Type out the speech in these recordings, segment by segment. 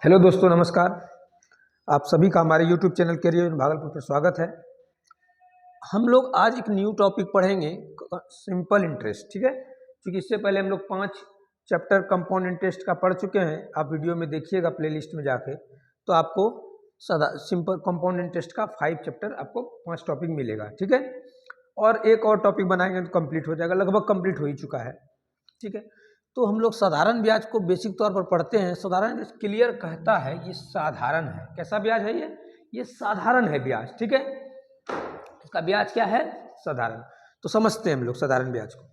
Hello दोस्तों, नमस्कार। आप सभी का हमारे YouTube channel career in Bhagalpur पर स्वागत है। हम लोग आज एक न्यू टॉपिक पढ़ेंगे, सिंपल इंटरेस्ट। ठीक है, क्योंकि इससे पहले हम लोग 5 चैप्टर कंपाउंड इंटरेस्ट का पढ़ चुके हैं। आप वीडियो में देखिएगा प्लेलिस्ट में जाके, तो आपको सदा सिंपल कंपाउंड इंटरेस्ट का 5 चैप्टर आपको 5 टॉपिक मिलेगा। ठीक है, और एक और टॉपिक बनाएंगे तो कंप्लीट हो जाएगा, लगभग कंप्लीट हो ही चुका है। ठीक है, तो हम लोग साधारण ब्याज को बेसिक तौर पर पढ़ते हैं। साधारण ब्याज क्लियर कहता है ये साधारण है। कैसा ब्याज है ये साधारण है ब्याज। ठीक है, इसका ब्याज क्या है? साधारण। तो समझते हैं हम लोग साधारण ब्याज को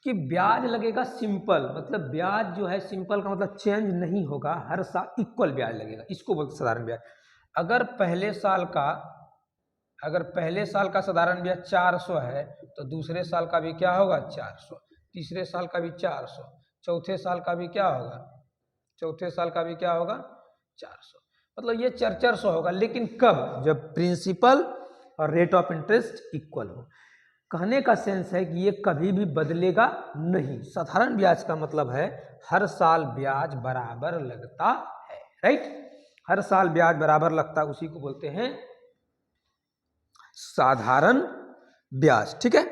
कि ब्याज लगेगा सिंपल, मतलब ब्याज जो है सिंपल का मतलब चेंज नहीं होगा, हर साल इक्वल ब्याज लगेगा, इसको बोलते साधारण ब्याज। अगर पहले साल का साधारण ब्याज 400 है तो दूसरे साल का भी क्या होगा? 400। तीसरे साल का भी 400, चौथे साल का भी क्या होगा? 400। मतलब ये 400 होगा, लेकिन कब? जब प्रिंसिपल और रेट ऑफ इंटरेस्ट इक्वल हो। कहने का सेंस है कि ये कभी भी बदलेगा नहीं। साधारण ब्याज का मतलब है हर साल ब्याज बराबर लगता है, राइट? हर साल ब्याज बराबर लगता है, उसी को बोलते हैं साधारण ब्याज। ठीक है,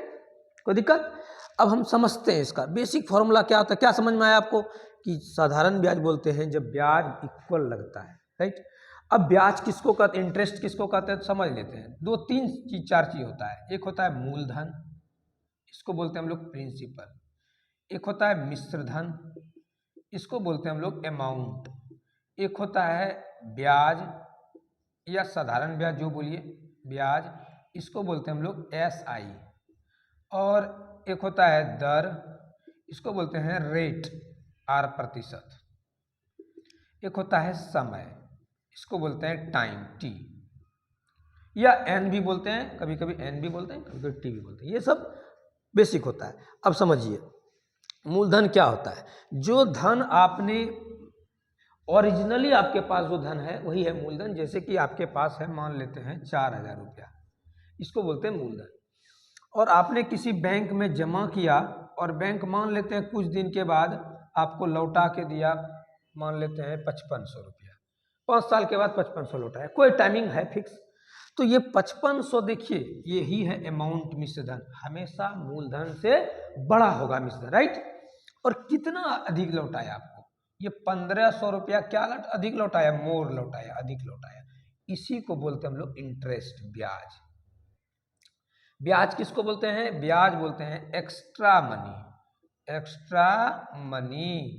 कोई दिक्कत? अब हम समझते हैं इसका बेसिक फॉर्मूला क्या होता है। क्या समझ में आया आपको कि साधारण ब्याज बोलते हैं जब ब्याज इक्वल लगता है, राइट? अब ब्याज किसको कहते हैं, इंटरेस्ट किसको कहते हैं, तो समझ लेते हैं। 4 चीज होता है। एक होता है मूलधन, इसको बोलते हैं हम लोग प्रिंसिपल। एक होता है मिश्र धन, इसको बोलते हैं हम लोग अमाउंट। एक होता है ब्याज या साधारण ब्याज, जो बोलिए ब्याज, इसको बोलते हैं हम लोग SI। और एक होता है दर, इसको बोलते हैं रेट, R%। एक होता है समय, इसको बोलते हैं टाइम, T, या N भी बोलते हैं, कभी कभी N भी बोलते हैं, कभी कभी T भी बोलते हैं। ये सब बेसिक होता है। अब समझिए मूलधन क्या होता है। जो धन आपने ओरिजिनली आपके पास जो धन है वही है मूलधन। जैसे कि आपके पास है, मान लेते हैं 4000 रुपया, इसको बोलते हैं मूलधन। और आपने किसी बैंक में जमा किया और बैंक मान लेते हैं कुछ दिन के बाद आपको लौटा के दिया, मान लेते हैं 5500 रुपया। 5 साल के बाद 5500 लौटा है, कोई टाइमिंग है फिक्स। तो ये 5500, देखिए यही है अमाउंट, मिश्र धन। हमेशा मूलधन से बड़ा होगा मिश्र धन, राइट? और कितना अधिक लौटाया आपको? ये 1500 रुपया क्या अधिक लौटाया? मोर लौटाया, अधिक लौटाया। इसी को बोलते हैं हम लोग इंटरेस्ट, ब्याज। ब्याज किसको बोलते हैं? ब्याज बोलते हैं एक्स्ट्रा मनी, एक्स्ट्रा मनी।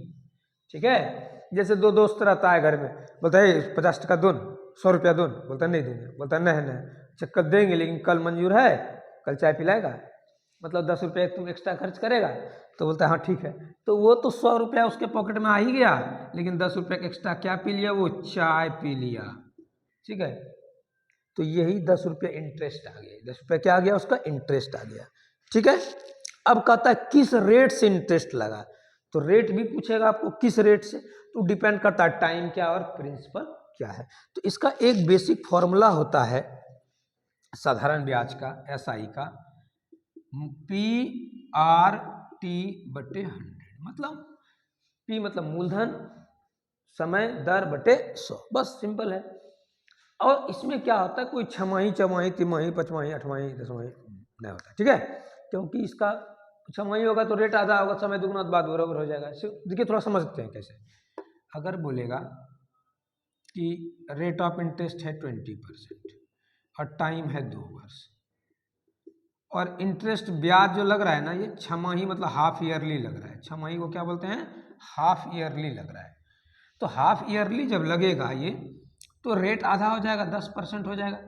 ठीक है, जैसे 2 दोस्त रहता है घर में, बोलता है 50 टका दून, 100 रुपया दून, बोलता है नहीं दूंगा, बोलता है नहीं, अच्छा कल देंगे लेकिन कल मंजूर है, कल चाय पिलाएगा, मतलब 10 रुपया तुम एक्स्ट्रा खर्च करेगा, तो बोलता है हाँ ठीक है। तो वो तो 100 रुपया उसके पॉकेट में आ ही गया, लेकिन 10 रुपया एक्स्ट्रा क्या पी लिया? वो चाय पी लिया। ठीक है, तो यही 10 रुपया इंटरेस्ट आ गया। 10 रुपया क्या आ गया? उसका इंटरेस्ट आ गया। ठीक है, अब कहता है किस रेट से इंटरेस्ट लगा, तो रेट भी पूछेगा आपको, किस रेट से, तो डिपेंड करता है टाइम क्या और प्रिंसिपल क्या है। तो इसका एक बेसिक फॉर्मूला होता है साधारण ब्याज का, SI का, PRT/100। मतलब P मतलब मूलधन, समय, दर बटे 100, बस सिंपल है। और इसमें क्या होता है, कोई छमाही, चमाही, तिमाही, पचमाही, अठमाही, दसमाही नहीं होता। ठीक है, क्योंकि इसका छमाही होगा तो रेट आधा होगा, समय दुगुना बाद बराबर हो जाएगा। देखिए थोड़ा समझते हैं कैसे। अगर बोलेगा कि रेट ऑफ इंटरेस्ट है 20% और टाइम है 2 वर्ष, और इंटरेस्ट ब्याज जो लग रहा है ना, ये छमाही मतलब हाफ ईयरली लग रहा है। छमाही को क्या बोलते हैं? हाफ ईयरली लग रहा है। तो हाफ ईयरली जब लगेगा ये, तो रेट आधा हो जाएगा, 10% हो जाएगा,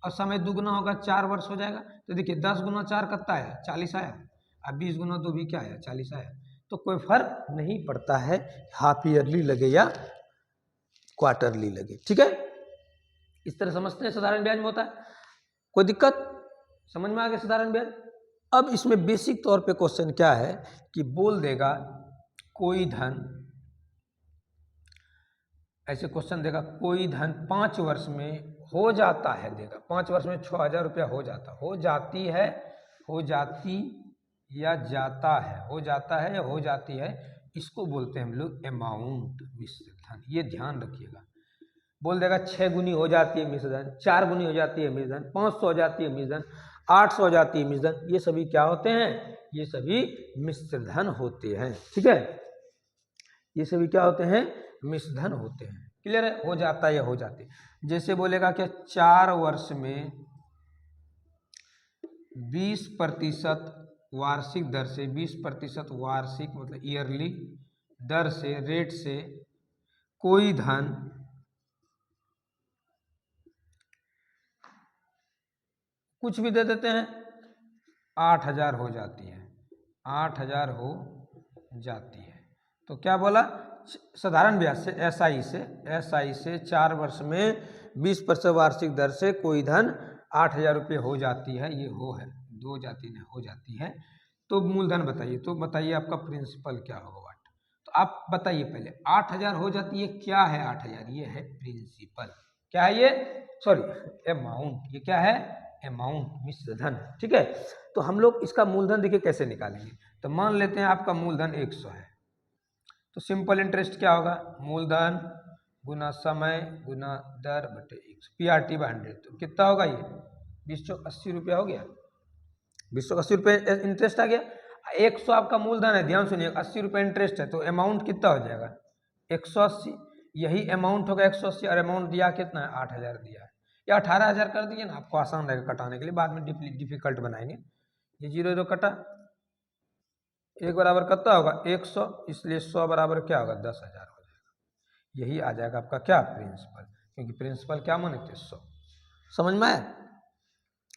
और समय दुगुना होगा, 4 वर्ष हो जाएगा। तो देखिए 10 गुना 4 कितना आया? 40 आया, अब 20 गुना 2 भी क्या आया? 40 आया। तो कोई फर्क नहीं पड़ता है हाफ ईयरली लगे या क्वार्टरली लगे। ठीक है, इस तरह समझते हैं साधारण ब्याज में होता है। कोई दिक्कत? समझ में आ गया साधारण ब्याज? अब इसमें बेसिक तौर पे क्वेश्चन क्या है कि बोल देगा कोई धन, ऐसे क्वेश्चन देगा, कोई धन 5 वर्ष में हो जाता है, देगा 5 वर्ष में 6000 रुपया हो जाता, हो जाती है, हो जाती या जाता है, हो जाता है या हो जाती है इसको बोलते हैं हम लोग अमाउंट, मिश्र धन। ये ध्यान रखिएगा। बोल देगा 6 गुनी हो जाती है मिश्र धन, 4 गुनी हो जाती है मिश्र धन, 500 हो जाती है मिश्र धन, 800 हो जाती है मिश्र धन। ये सभी क्या होते हैं? ये सभी मिश्र धन होते हैं। ठीक है, ये सभी क्या होते हैं? मिश्र धन होते हैं। क्लियर है? हो जाता है या हो जाती है। जैसे बोलेगा क्या 4 वर्ष में 20% वार्षिक दर से, 20% वार्षिक मतलब ईयरली दर से, रेट से कोई धन कुछ भी दे देते हैं, 8000 हो जाती है, 8000 हो जाती है। तो क्या बोला? साधारण ब्याज से, एसआई से 4 वर्ष में 20% वार्षिक दर से कोई धन 8000 रुपये हो जाती है। ये हो है, दो जाती नहीं, हो जाती है। तो मूलधन बताइए। तो बताइए आपका प्रिंसिपल क्या होगा? तो आप बताइए पहले, 8000 हो जाती है, क्या है 8000? ये है प्रिंसिपल। क्या है ये? Sorry, amount. ये क्या है? अमाउंट, मिश्र धन। ठीक है, तो हम लोग इसका मूलधन देखिए कैसे निकालेंगे। तो मान लेते हैं आपका मूलधन 100 है, तो सिंपल इंटरेस्ट क्या होगा? मूलधन गुना समय गुना दर बटे 100, PRT बाय 100। तो कितना होगा ये? 2080 रुपया हो गया। 2080 रुपये इंटरेस्ट आ गया। 100 आपका मूलधन है, ध्यान सुनिए, 80 रुपये इंटरेस्ट है, तो अमाउंट कितना हो जाएगा? 180। यही अमाउंट होगा 180, और अमाउंट दिया कितना है? 8000 दिया है, या 18000 कर दिए ना, आपको आसान रहेगा कटाने के लिए, बाद में डिफिकल्ट बनाएंगे। ये 0 कटा, 1 बराबर कितना होगा? 100, इसलिए 100 बराबर क्या होगा? 10,000 हो जाएगा। यही आ जाएगा आपका क्या? प्रिंसिपल। क्योंकि प्रिंसिपल क्या माने थे? 100। समझ में आया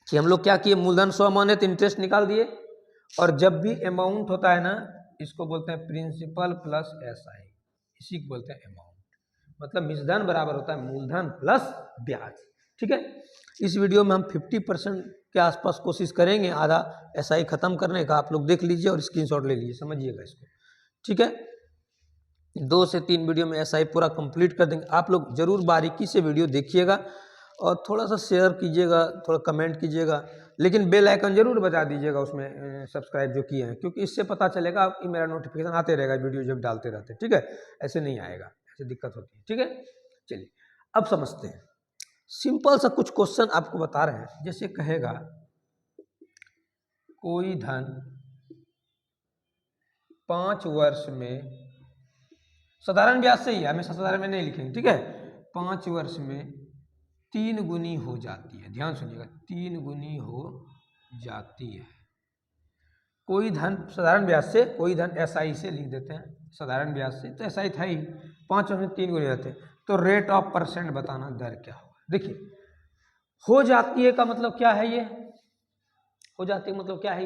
कि हम लोग क्या किए? मूलधन 100 माने तो इंटरेस्ट निकाल दिए, और जब भी अमाउंट होता है ना, इसको बोलते हैं प्रिंसिपल प्लस एसआई, इसी को बोलते हैं अमाउंट। मतलब मिश्रधन बराबर होता है मूलधन प्लस ब्याज। ठीक है, इस वीडियो में हम 50% के आसपास कोशिश करेंगे आधा एसआई खत्म करने का। आप लोग देख लीजिए और स्क्रीनशॉट ले लीजिए, समझिएगा इसको। ठीक है, 2 से 3 वीडियो में एसआई पूरा कंप्लीट कर देंगे। आप लोग जरूर बारीकी से वीडियो देखिएगा, और थोड़ा सा शेयर कीजिएगा, थोड़ा कमेंट कीजिएगा, लेकिन बेल आइकन जरूर बजा दीजिएगा उसमें, सब्सक्राइब जो किए हैं, क्योंकि इससे पता चलेगा कि मेरा नोटिफिकेशन आते रहेगा वीडियो जब डालते रहते हैं। ठीक है, ऐसे नहीं आएगा, ऐसे दिक्कत होती है। ठीक है, चलिए अब समझते हैं। सिंपल सा कुछ क्वेश्चन आपको बता रहे हैं। जैसे कहेगा कोई धन 5 वर्ष में, साधारण ब्याज से ही, हमेशा साधारण में नहीं लिखेंगे। ठीक है, 5 वर्ष में 3 गुनी हो जाती है। ध्यान सुनिएगा, 3 गुनी हो जाती है। कोई धन साधारण ब्याज से, कोई धन एसआई से लिख देते हैं। साधारण ब्याज से तो एसआई था ही, 5 वर्ष में 3 गुनी हो जाते हैं। तो रेट ऑफ परसेंट बताना, दर क्या होगा। देखिए, हो जाती है का मतलब क्या है? ये हो जाती है मतलब क्या है?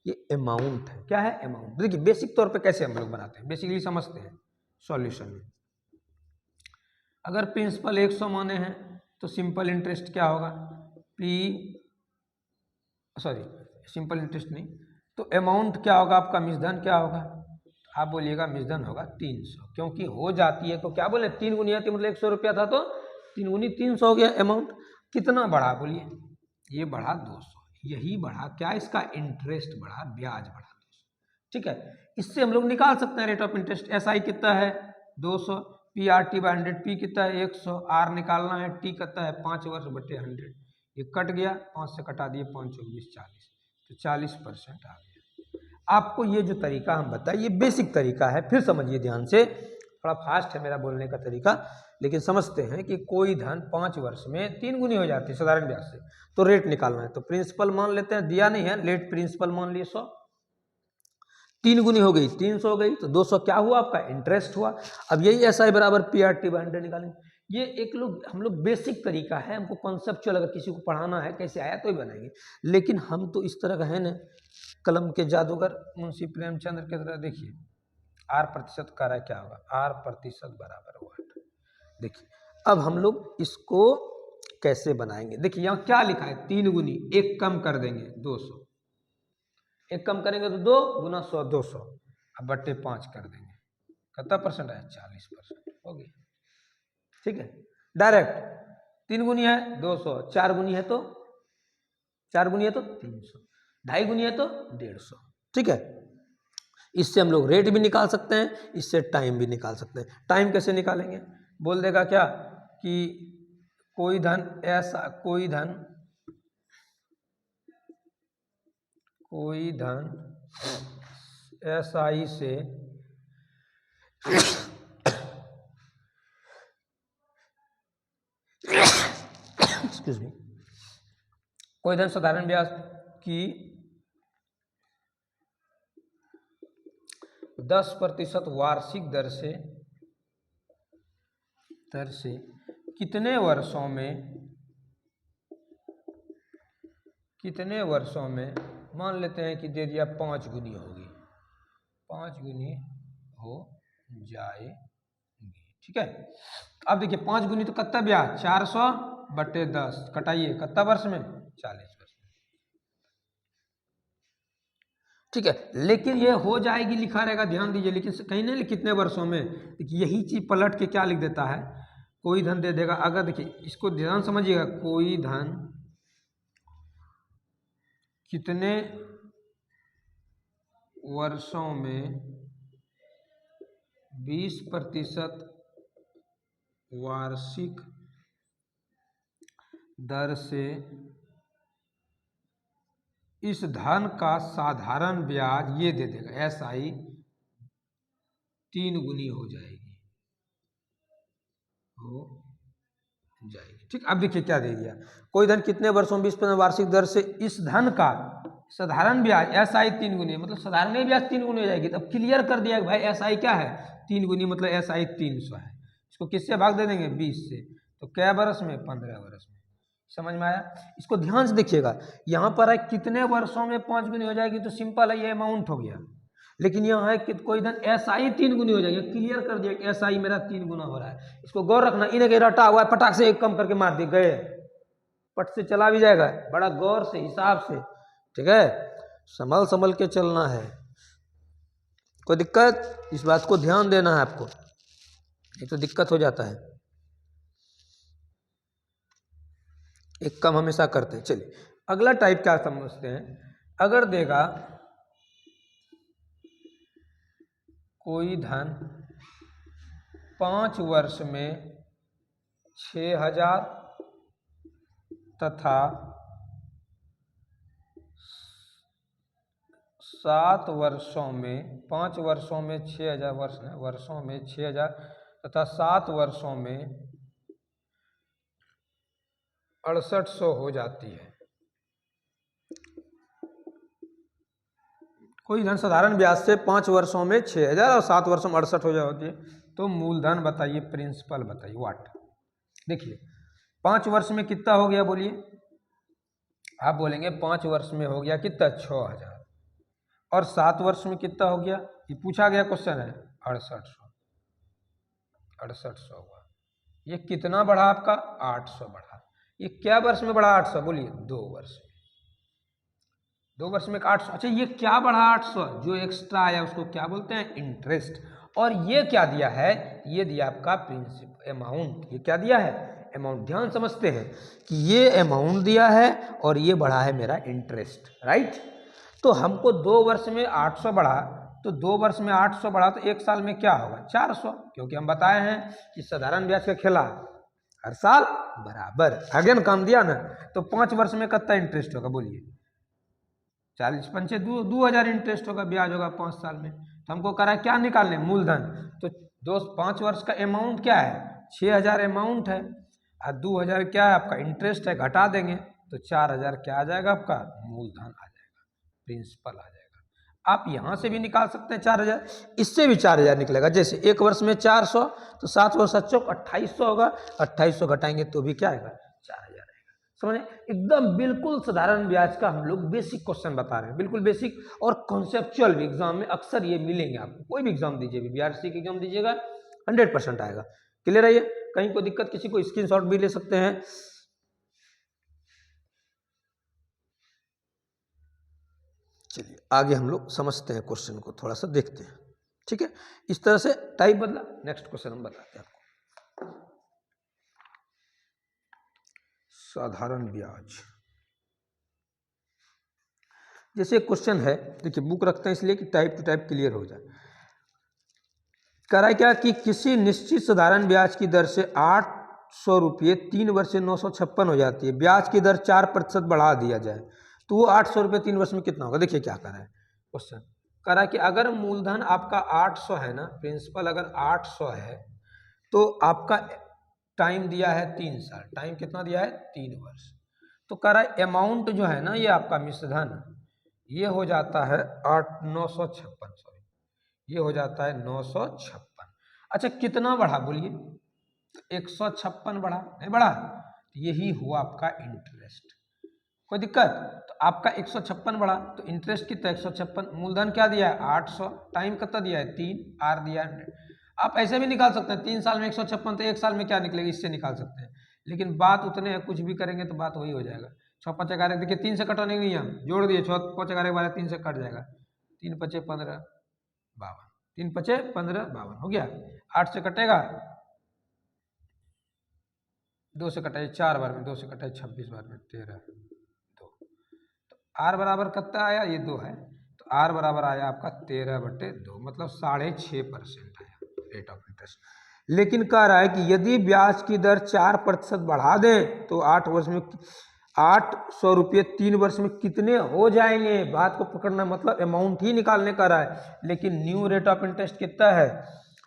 ये अमाउंट है। क्या है? अमाउंट। देखिए बेसिक तौर पे कैसे हम लोग बनाते हैं, बेसिकली समझते हैं सॉल्यूशन में। अगर प्रिंसिपल 100 माने हैं, तो सिंपल इंटरेस्ट क्या होगा? सिंपल इंटरेस्ट नहीं, तो अमाउंट क्या होगा आपका? मिश्रधन क्या होगा? आप बोलिएगा मिश्रधन होगा 300, क्योंकि हो जाती है तो क्या बोले? 3 गुनी आती है, मतलब 100 रुपया था तो 3 गुनी 300 हो गया अमाउंट। कितना बढ़ा बोलिए? ये बढ़ा 200। यही बढ़ा क्या? इसका इंटरेस्ट बढ़ा, ब्याज बढ़ा 200। ठीक है, इससे हम लोग निकाल सकते हैं रेट ऑफ इंटरेस्ट। एसआई कितना है? 200, PRT बाय 100, पी कितना है? 100, आर निकालना है, टी कितना है? 5 वर्ष बटे 100। ये कट गया, 5 से कटा दिए, 5 चौक 20, 40, तो 40% आ गया। आपको ये जो तरीका हम बताए, ये बेसिक तरीका है, फिर समझिए ध्यान से। थोड़ा फास्ट है मेरा बोलने का तरीका, लेकिन समझते हैं कि कोई धन 5 वर्ष में 3 गुनी हो जाती है साधारण ब्याज से, तो रेट निकालना है। तो प्रिंसिपल मान लेते हैं, दिया नहीं है, लेट प्रिंसिपल मान लिए 100, 3 गुनी हो गई 300 हो गई, तो 200 क्या हुआ आपका? इंटरेस्ट हुआ। अब यही एसआई बराबर PRT बाय 100 निकालेंगे। ये एक हम लोग बेसिक तरीका है, हमको कॉन्सेप्चुअल अगर किसी को पढ़ाना है कैसे आया तो ही बनाएंगे, लेकिन हम तो इस तरह का है ना, कलम के जादूगर मुंशी प्रेमचंद्र की तरह। देखिए R% का रहा क्या होगा? R% बराबर 8। देखिए अब हम लोग इसको कैसे बनाएंगे। देखिए यहाँ क्या लिखा है? 3 गुनी, एक कम कर देंगे 200, एक कम करेंगे तो 2 गुना 100 200, अब बट्टे 5 कर देंगे, कितना परसेंट है? 40% हो गया। ठीक है, डायरेक्ट 3 गुनी है 200, 4 गुनी है तो 300, 2.5 गुनी है तो 150। ठीक है, इससे हम लोग रेट भी निकाल सकते हैं, इससे टाइम भी निकाल सकते हैं। टाइम कैसे निकालेंगे? बोल देगा क्या कि कोई धन SI से एक्सक्यूज मी, कोई धन साधारण ब्याज की 10% वार्षिक दर से कितने वर्षों में मान लेते हैं कि दे दिया 5 गुनी होगी, 5 गुनी हो जाएगी। ठीक है, अब देखिए 5 गुनी तो कितना ब्याज 400/10 कटाइए कितना वर्ष में 40 वर्ष में। ठीक है, लेकिन ये हो जाएगी लिखा रहेगा, ध्यान दीजिए, लेकिन कहीं नहीं कितने वर्षों में। देखिए यही चीज पलट के क्या लिख देता है, कोई धन दे देगा। अगर देखिए इसको ध्यान समझिएगा, कोई धन कितने वर्षों में 20% वार्षिक दर से इस धन का साधारण ब्याज ये दे देगा, SI 3 गुनी हो जाएगी। ठीक, अब देखिए क्या दे दिया, कोई धन कितने वर्षों में 20% वार्षिक दर से इस धन का साधारण ब्याज SI 3 गुनी, मतलब साधारण ब्याज 3 गुनी हो जाएगी। तब क्लियर कर दिया कि भाई SI क्या है 3 गुनी, मतलब SI 300 है। इसको किससे भाग दे देंगे 20 से, तो क्या वर्ष में 15 वर्ष में। समझ में आया? इसको ध्यान से देखिएगा, यहाँ पर है कितने वर्षों में 5 गुनी हो जाएगी, तो सिंपल है ये अमाउंट हो गया। लेकिन यहाँ है कि कोई धन SI 3 गुनी हो जाएगी, क्लियर कर दिया कि SI मेरा 3 गुना हो रहा है। इसको गौर रखना, इन्हें के रटा हुआ है, पटाख से एक कम करके मार दिए गए, पट से चला भी जाएगा, बड़ा गौर से हिसाब से। ठीक है, संभल के चलना है, कोई दिक्कत, इस बात को ध्यान देना है आपको, ये तो दिक्कत हो जाता है, एक कम हमेशा करते हैं। चलिए अगला टाइप क्या समझते हैं, अगर देगा कोई धन 5 वर्ष में 6000 तथा 7 वर्षों में 5 वर्षों में 6000 वर्षों में 6000 तथा 7 वर्षों में 6800 हो जाती है। कोई धन साधारण ब्याज से 5 वर्षों में 6000 और 7 वर्षों में 68 हो जाती है, तो मूलधन बताइए, प्रिंसिपल बताइए, व्हाट। देखिए 5 वर्ष में कितना हो गया बोलिए, आप बोलेंगे 5 वर्ष में हो गया कितना 6000, और 7 वर्ष में कितना हो गया, ये पूछा गया क्वेश्चन है 6800 हुआ। ये कितना बढ़ा आपका 800 बढ़ा। ये क्या वर्ष में बढ़ा 800 बोलिए 2 वर्ष में, 2 वर्ष में 800। अच्छा ये क्या बढ़ा 800, जो एक्स्ट्रा आया उसको क्या बोलते हैं इंटरेस्ट। और ये क्या दिया है, ये दिया आपका प्रिंसिपल अमाउंट। ये क्या दिया है अमाउंट, ध्यान समझते हैं कि ये अमाउंट दिया है और ये बढ़ा है मेरा इंटरेस्ट, राइट। तो हमको 2 वर्ष में 800 बढ़ा, तो 2 वर्ष में 800 बढ़ा तो 1 साल में क्या होगा 400, क्योंकि हम बताए हैं कि साधारण ब्याज का खेला हर साल बराबर। आगे ना काम दिया ना, तो 5 वर्ष में कितना इंटरेस्ट होगा बोलिए 40 पंचे 2000 इंटरेस्ट होगा, ब्याज होगा 5 साल में। तो हमको करा क्या निकालने मूलधन, तो 5 वर्ष का अमाउंट क्या है 6000 अमाउंट है, और 2000 क्या है आपका इंटरेस्ट है, घटा देंगे तो 4000 क्या आ जाएगा आपका मूलधन आ जाएगा, प्रिंसिपल आ जाएगा। आप यहाँ से भी निकाल सकते हैं 4000, इससे भी 4000 निकलेगा। जैसे 1 वर्ष में 400, तो 7 वर्ष 2800 होगा, 2800 घटाएंगे तो भी क्या आएगा 4000 आएगा। समझे, एकदम बिल्कुल साधारण ब्याज का हम लोग बेसिक क्वेश्चन बता रहे हैं, बिल्कुल बेसिक और कॉन्सेप्चुअल भी एग्जाम में अक्सर ये मिलेंगे आपको। कोई भी एग्जाम दीजिए, BRC की एग्जाम दीजिएगा 100% आएगा। क्लियर है? ये कहीं कोई दिक्कत, किसी को स्क्रीनशॉट भी ले सकते हैं। चलिए आगे हम लोग समझते हैं, क्वेश्चन को थोड़ा सा देखते हैं। ठीक है, इस तरह से टाइप बदला, नेक्स्ट क्वेश्चन हम बताते हैं आपको। साधारण ब्याज, जैसे क्वेश्चन है, देखिए बुक रखते हैं इसलिए कि टाइप टू टाइप क्लियर हो जाए। कह रहा है क्या कि किसी निश्चित साधारण ब्याज की दर से 800 रुपये 3 वर्ष से 956 हो जाती है, ब्याज की दर 4% बढ़ा दिया जाए तो वो 800 रुपये 3 वर्ष में कितना होगा। देखिए क्या कर रहा है क्वेश्चन, कह रहा है कि अगर मूलधन आपका 800 है ना, प्रिंसिपल अगर 800 है तो आपका टाइम दिया है 3 साल, टाइम कितना दिया है 3 वर्ष। तो कह रहा है अमाउंट जो है ना ये आपका मिश्रधन ये हो जाता है 956, सॉरी ये हो जाता है 956। अच्छा कितना बढ़ा बोलिए, 156 बढ़ा, नहीं बढ़ा, यही हुआ आपका इंटरेस्ट। कोई दिक्कत, तो आपका 156 बढ़ा तो इंटरेस्ट कितना 156, मूलधन क्या दिया है 800, टाइम कितना दिया है 3, आर दिया है 100। आप ऐसे भी निकाल सकते हैं 3 साल में 156 तो 1 साल में क्या निकलेगा इससे निकाल सकते हैं, लेकिन बात उतने है, कुछ भी करेंगे तो बात वही हो जाएगा। 6 5 11, देखिए 3 से कटाने नहीं, हम जोड़ दिए 6 5 11 12, 3 से कट जाएगा, 3 5 15 52, 3 5 15 52 हो गया। 8 से कटेगा, 2 से कटाइए 4 बार में, 2 से कटाइए 26 बार में, 13 2, तो आर बराबर कितना आया, ये 2 है, तो आर बराबर आया आपका 13/2, मतलब 6.5% आया रेट ऑफ इंटरेस्ट। लेकिन कह रहा है कि यदि ब्याज की दर 4% बढ़ा दें तो 8 वर्ष में 800 रुपये 3 वर्ष में कितने हो जाएंगे, बात को पकड़ना, मतलब अमाउंट ही निकालने का रहा है, लेकिन न्यू रेट ऑफ इंटरेस्ट कितना है,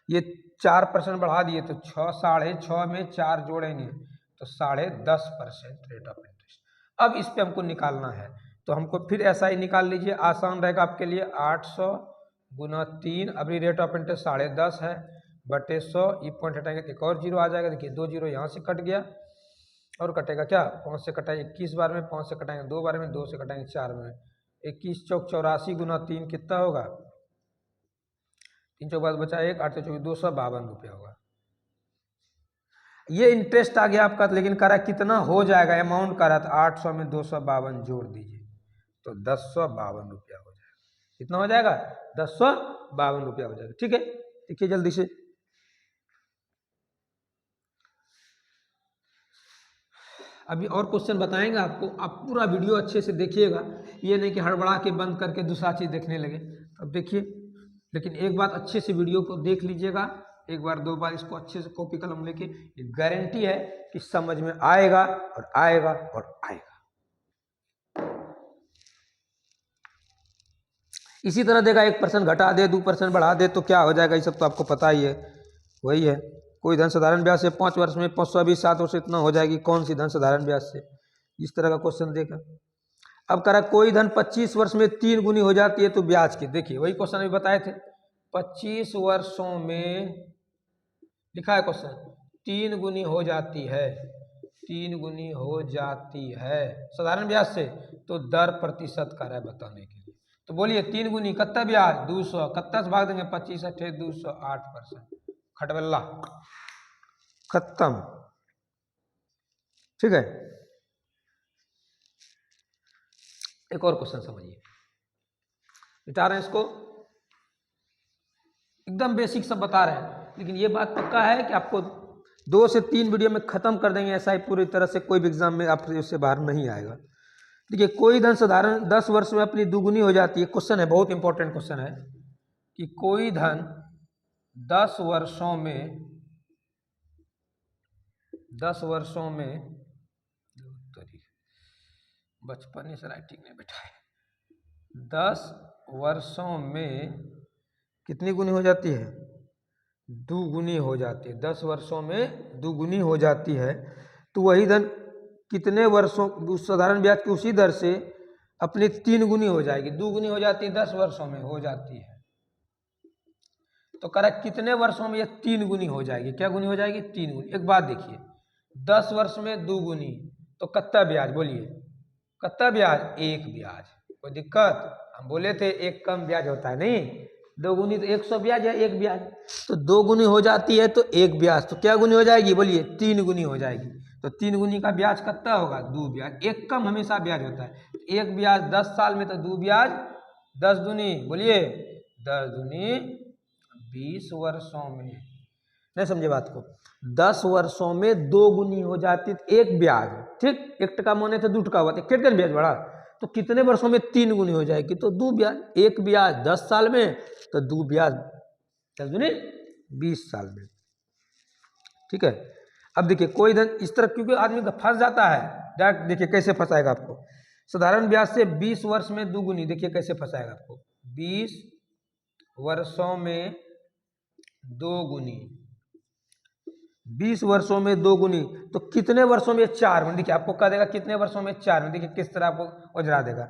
ये 4% बढ़ा दिए तो 6 6.5 में 4 जोड़ेंगे तो 10.5% रेट ऑफ इंटरेस्ट। अब इस पे हमको निकालना है तो हमको फिर ऐसा ही निकाल लीजिए, आसान रहेगा आपके लिए। 800 गुना 3, अभी रेट ऑफ इंटरेस्ट 10.5 है, बटे 100, ये पॉइंट हटाएंगे तो एक और जीरो आ जाएगा, देखिए 2 जीरो यहाँ से कट गया, और कटेगा क्या, 5 से कटाएंगे 21 बार में, 5 से कटाएंगे 2 बार में, 2 से कटाएंगे 4 में, 21 चौक 84 गुना 3 कितना होगा, 3 चौक बाद बचा 1, 8 24 252 रुपया होगा। ये इंटरेस्ट आ गया आपका, लेकिन कह रहा है कितना हो जाएगा, अमाउंट कह रहा था 800 में 252 जोड़ दीजिए तो 1052 रुपया हो जाएगा। कितना हो जाएगा, 1052 रुपया हो जाएगा। ठीक है, देखिए जल्दी से, अभी और क्वेश्चन बताएंगे आपको, आप पूरा वीडियो अच्छे से देखिएगा, ये नहीं कि हड़बड़ा के बंद करके दूसरा चीज़ देखने लगे। अब देखिए, लेकिन एक बात अच्छे से वीडियो को देख लीजिएगा, एक बार 2 बार इसको अच्छे से कॉपी कलम लेके, गारंटी है कि समझ में आएगा और आएगा और आएगा। इसी तरह देखा 1% घटा दे, 2% बढ़ा दे तो क्या हो जाएगा, ये सब तो आपको पता ही है, वही है। कोई धन साधारण ब्याज से 5 वर्ष में 520 7 वर्ष इतना हो जाएगी, कौन सी धन साधारण ब्याज से, इस तरह का क्वेश्चन देखा। अब कह रहा कोई धन 25 वर्ष में 3 गुनी हो जाती है तो ब्याज की, देखिए वही क्वेश्चन अभी बताए थे, 25 वर्षों में लिखा है क्वेश्चन 3 गुनी हो जाती है, 3 गुनी हो जाती है साधारण ब्याज से, तो दर प्रतिशत कर है बताने के लिए। तो बोलिए 3 गुनी कितना ब्याज 200, कितना से भाग देंगे 25 8 200, 8%, खटबल्ला खत्म। ठीक है, एक और क्वेश्चन समझिए, मिटा रहे हैं इसको, एकदम बेसिक सब बता रहे हैं, लेकिन ये बात पक्का है कि आपको 2 से 3 वीडियो में खत्म कर देंगे, ऐसा ही पूरी तरह से कोई भी एग्जाम में आप उससे बाहर नहीं आएगा। देखिए कोई धन साधारण 10 वर्ष में अपनी दुगुनी हो जाती है, क्वेश्चन है बहुत इंपॉर्टेंट क्वेश्चन है कि कोई धन 10 वर्षों में बचपन से राइटिंग नहीं बैठा है, 10 वर्षों में कितनी गुनी हो जाती है, दुगुनी हो जाती है, 10 वर्षों में दुगुनी हो जाती है, तो वही धन कितने वर्षों, साधारण ब्याज की उसी दर से अपनी 3 गुनी हो जाएगी, दुगुनी हो जाती है 10 वर्षों में हो जाती है, तो कह रहा कितने वर्षों में ये 3 गुनी हो जाएगी, क्या गुनी हो जाएगी 3 गुनी। एक बात देखिए 10 वर्ष में 2 गुनी तो कितना ब्याज, बोलिए कितना ब्याज, 1 ब्याज, कोई दिक्कत, हम बोले थे 1 कम ब्याज होता है, नहीं 2 गुनी तो 100 ब्याज या 1 ब्याज, तो 2 गुनी हो जाती है तो 1 ब्याज, तो क्या गुनी हो जाएगी, बोलिए 3 गुनी हो जाएगी, तो 3 गुनी का ब्याज कितना होगा 2 ब्याज, 1 कम हमेशा ब्याज होता है, 1 ब्याज 10 साल में तो 2 ब्याज 10 दूनी, बोलिए 10 दूनी 20 वर्षों में, नहीं समझे बात को, 10 वर्षों में 2 गुनी हो जाती 1 ब्याज, ठीक 1 टका माने तो 2 टका हुआ, कितना ब्याज बढ़ा, तो कितने वर्षों में 3 गुनी हो जाएगी? तो 2 ब्याज, 1 ब्याज 10 साल में, तो 2 ब्याज 10 गुनी 20 साल में। ठीक है। अब देखिए कोई धन इस तरह, क्योंकि आदमी का फंस जाता है डायरेक्ट, देखिए कैसे फंसाएगा आपको। साधारण ब्याज से 20 वर्ष में 2 गुनी, देखिए कैसे फंसाएगा आपको। 20 वर्षों में 2 गुनी, 20 वर्षों में 2 गुनी, तो कितने वर्षों में 4 गुनी? देखिए आपको कह देगा कितने वर्षों में 4 गुनी, देखिए किस तरह आपको उजरा देगा।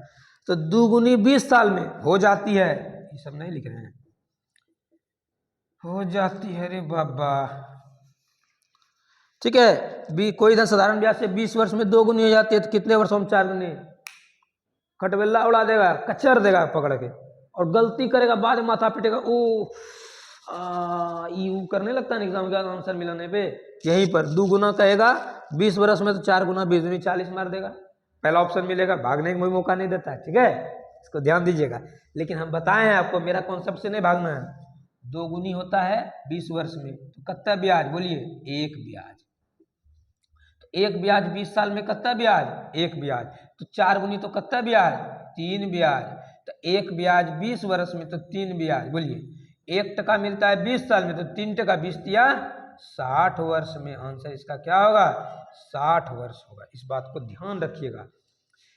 तो 2 गुनी 20 साल में हो जाती है, ये सब नहीं लिख रहे हैं, हो जाती है रे बाबा। ठीक है। कोई धन साधारण ब्याज से 20 वर्ष में 2 गुनी हो जाती है, तो कितने वर्षों में 4 गुनी? खटबेल्ला उड़ा देगा, कचर देगा पकड़ के, और गलती करेगा बाद में माथा पिटेगा, ओ यू करने लगता है एग्जाम का आंसर मिलाने पे। यहीं पर 2 गुना कहेगा 20 वर्ष में, तो 4 गुना 20 दूनी 40 मार देगा, पहला ऑप्शन मिलेगा, भागने का कोई मौका नहीं देता है। ठीक है, इसको ध्यान दीजिएगा। लेकिन हम बताए हैं आपको, मेरा कॉन्सेप्ट से नहीं भागना है। 2 गुनी होता है 20 वर्ष में, तो कितना ब्याज बोलिए? 1 ब्याज। तो 1 ब्याज 20 साल में कितना ब्याज? 1 ब्याज। तो 4 गुनी तो कितना ब्याज? 3 ब्याज। तो 1 ब्याज 20 वर्ष में, तो 3 ब्याज। बोलिए 1 टका मिलता है 20 साल में, तो 3 टका 20 दिया 60 वर्ष में। आंसर इसका क्या होगा? 60 वर्ष होगा। इस बात को ध्यान रखिएगा,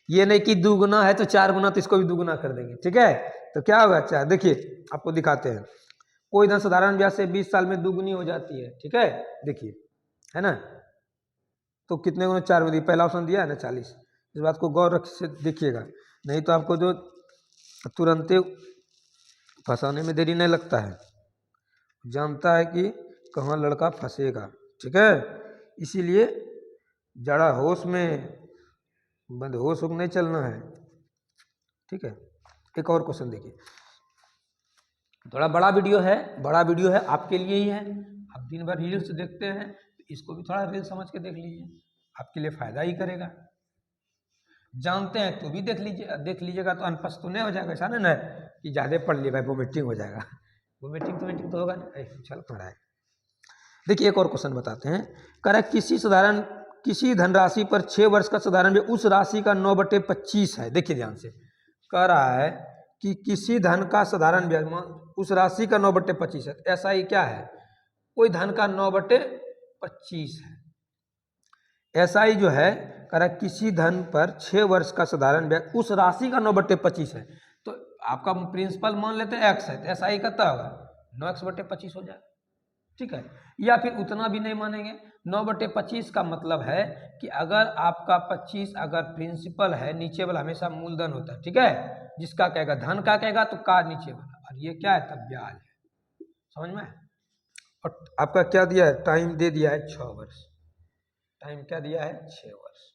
ये नहीं कि 2 गुना है तो 4 गुना, तो इसको भी 2 गुना कर देंगे। ठीक है, तो क्या होगा? अच्छा देखिए आपको दिखाते हैं। कोई धन साधारण ब्याज से 20 साल में 2 गुनी हो जाती है। ठीक है, देखिए है ना, तो कितने गुना? 4 गुनी, पहला ऑप्शन दिया है ना 40। इस बात को गौर से देखिएगा, नहीं तो आपको जो तुरंत फंसाने में देरी नहीं लगता है, जानता है कि कहाँ लड़का फंसेगा। ठीक है, इसीलिए जड़ा होश में बंद होश होकर नहीं चलना है। ठीक है, एक और क्वेश्चन देखिए, थोड़ा बड़ा वीडियो है, बड़ा वीडियो है आपके लिए ही है। आप दिन भर रील्स देखते हैं, तो इसको भी थोड़ा रील समझ के देख लीजिए, आपके लिए फायदा ही करेगा। जानते हैं तो भी देख लीजिएगा, तो अनपढ़ तो नहीं हो जाएगा। ऐसा नहीं कि ज़्यादा पढ़ लिया भाई वोमिटिंग हो जाएगा, वोमिटिंग तो होगा नहीं, चल पड़ा है। देखिए एक और क्वेश्चन बताते हैं। कह रहा है किसी धनराशि पर 6 वर्ष का साधारण ब्याज उस राशि का 9/25 है। देखिए ध्यान से, कह रहा है कि किसी धन का साधारण ब्याज उस राशि का 9/25 है। ऐसा ही क्या है? कोई धन का 9/25 है। ऐसा ही जो है, कह रहा है किसी धन पर 6 वर्ष का साधारण ब्याज उस राशि का 9/25 है। तो आपका प्रिंसिपल मान लेते हैं x है, तो ऐसा ही करता होगा 9x/25 हो जाए। ठीक है, या फिर उतना भी नहीं मानेंगे। 9/25 का मतलब है कि अगर आपका 25 अगर प्रिंसिपल है, नीचे वाला हमेशा मूलधन होता है। ठीक है, जिसका कहेगा धन का कहेगा तो का नीचे वाला, और ये क्या है? तब ब्याज है। समझ में? और आपका क्या दिया है? टाइम दे दिया है 6 वर्ष। टाइम क्या दिया है? 6 वर्ष।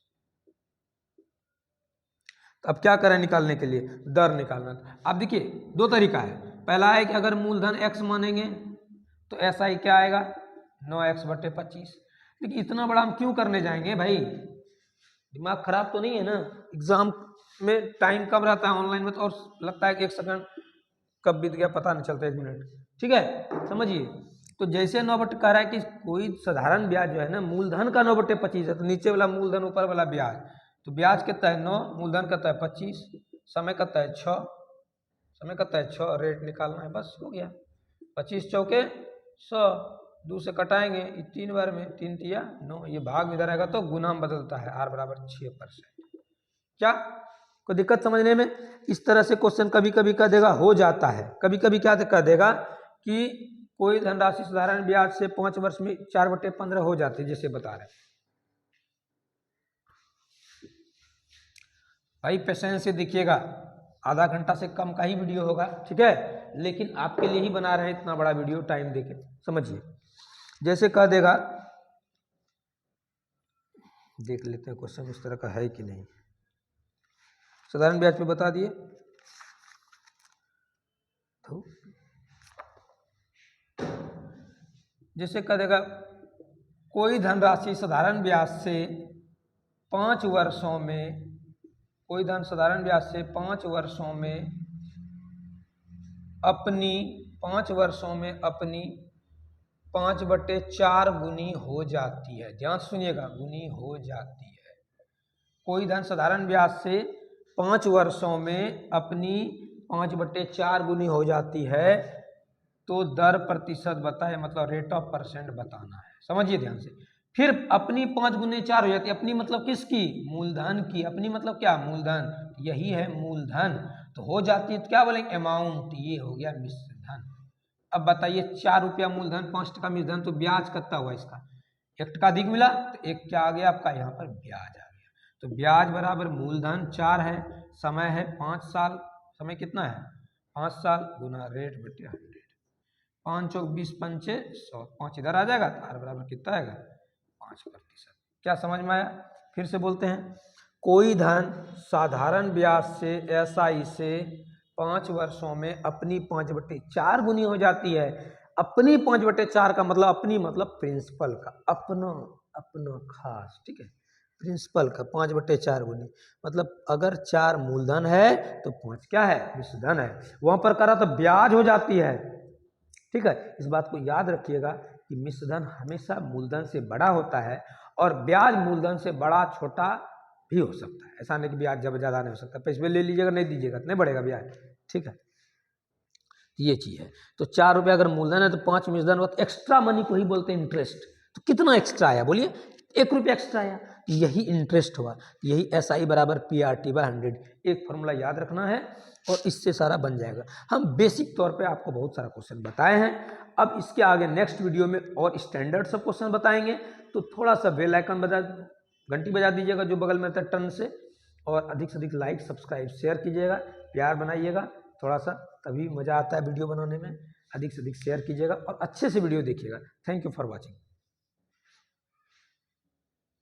तो अब क्या करें निकालने के लिए? दर निकालना। अब देखिए 2 तरीका है। पहला है कि अगर मूलधन x मानेंगे तो ऐसा ही क्या आएगा? 9x/25। लेकिन इतना बड़ा हम क्यों करने जाएंगे भाई? दिमाग खराब तो नहीं है ना? एग्जाम में टाइम कम रहता है, ऑनलाइन में तो और लगता है कि 1 सेकंड कब बीत गया पता नहीं चलता, 1 मिनट। ठीक है, समझिए। तो जैसे 9/, कह रहा है कि कोई साधारण ब्याज जो है ना, मूलधन का 9/25 है, तो नीचे वाला मूलधन ऊपर वाला ब्याज, तो ब्याज कितना है? 9, मूलधन कितना है? 25, समय कितना है? 6, समय कितना है? 6, रेट निकालना है, बस हो गया। 25 चौके 100, 2 से कटाएंगे, 3 बार में 3 तिया 9, ये भाग इधर आएगा तो गुना में बदलता है, r बराबर 6%। क्या कोई दिक्कत समझने में? इस तरह से क्वेश्चन कभी कभी कह देगा हो जाता है, कभी कभी क्या कह देगा कि कोई धनराशि साधारण ब्याज से 5 वर्ष में 4/15 हो जाती है, जैसे बता रहे हैं। भाई पेशेंस से देखिएगा, आधा घंटा से कम का ही वीडियो होगा। ठीक है, लेकिन आपके लिए ही बना रहे हैं इतना बड़ा वीडियो, टाइम देके समझिए। जैसे कह देगा, देख लेते हैं क्वेश्चन उस तरह का है कि नहीं। साधारण ब्याज पे बता दिए, तो जैसे कह देगा कोई धनराशि साधारण ब्याज से 5 वर्षों में, कोई धन साधारण ब्याज से 5 वर्षों में अपनी 5/4 गुनी हो जाती है। ध्यान सुनिएगा, गुनी हो जाती है। कोई धन साधारण ब्याज से 5 वर्षों में अपनी 5/4 गुनी हो जाती है तो दर प्रतिशत बताए, मतलब रेट ऑफ परसेंट बताना है। समझिए ध्यान से। फिर अपनी 5 गुने 4 हो जाती है, अपनी मतलब किसकी? मूलधन की। अपनी मतलब क्या? मूलधन। यही है मूलधन। तो हो जाती है तो क्या बोलेंगे? अमाउंट। ये हो गया मिश्र धन। अब बताइए 4 रुपया मूलधन, 5 टका मिश्र धन, तो ब्याज कितना हुआ इसका? 1 टका अधिक मिला तो एक क्या आ गया आपका? यहाँ पर ब्याज आ गया। तो ब्याज बराबर मूलधन 4 है, समय है 5 साल। समय कितना है? 5 साल गुना रेट बटे 100। 5 चौक 20 पंचे 100, 5 इधर आ जाएगा तो आर बराबर कितना आएगा? 5%। क्या समझ में आया? फिर से बोलते हैं। कोई धन साधारण ब्याज से एसआई से 5 वर्षों में अपनी 5/4 गुनी हो जाती है। अपनी 5/4 का मतलब, अपनी मतलब प्रिंसिपल का, अपना अपना खास, ठीक है, प्रिंसिपल का 5/4 गुनी। मतलब अगर 4 मूलधन है तो 5 क्या है? मिश्रधन है। वहां पर करा तो ब्याज हो जाती है। ठीक है, इस बात को याद रखिएगा कि मिश्रधन हमेशा मूलधन से बड़ा होता है और ब्याज मूलधन से बड़ा छोटा भी हो सकता है। ऐसा नहीं कि ब्याज जब ज़्यादा नहीं हो सकता, पैसे ले लीजिएगा नहीं दीजिएगा तो नहीं बढ़ेगा ब्याज। ठीक है, ये चीज़ है। तो 4 रुपया अगर मूलधन है तो 5 मिश्रधन, वक्त एक्स्ट्रा मनी को ही बोलते हैं इंटरेस्ट। तो कितना एक्स्ट्रा आया बोलिए? 1 रुपया एक्स्ट्रा आया, यही इंटरेस्ट हुआ। यही SI बराबर PRT/100। एक फॉर्मूला याद रखना है और इससे सारा बन जाएगा। हम बेसिक तौर पे आपको बहुत सारा क्वेश्चन बताए हैं। अब इसके आगे नेक्स्ट वीडियो में और स्टैंडर्ड सब क्वेश्चन बताएंगे। तो थोड़ा सा बेल आइकन बजा, घंटी बजा दीजिएगा जो बगल में रहता है टर्न से, और अधिक से अधिक लाइक सब्सक्राइब शेयर कीजिएगा, प्यार बनाइएगा थोड़ा सा, तभी मज़ा आता है वीडियो बनाने में। अधिक से अधिक शेयर कीजिएगा और अच्छे से वीडियो देखिएगा। Thank you for watching.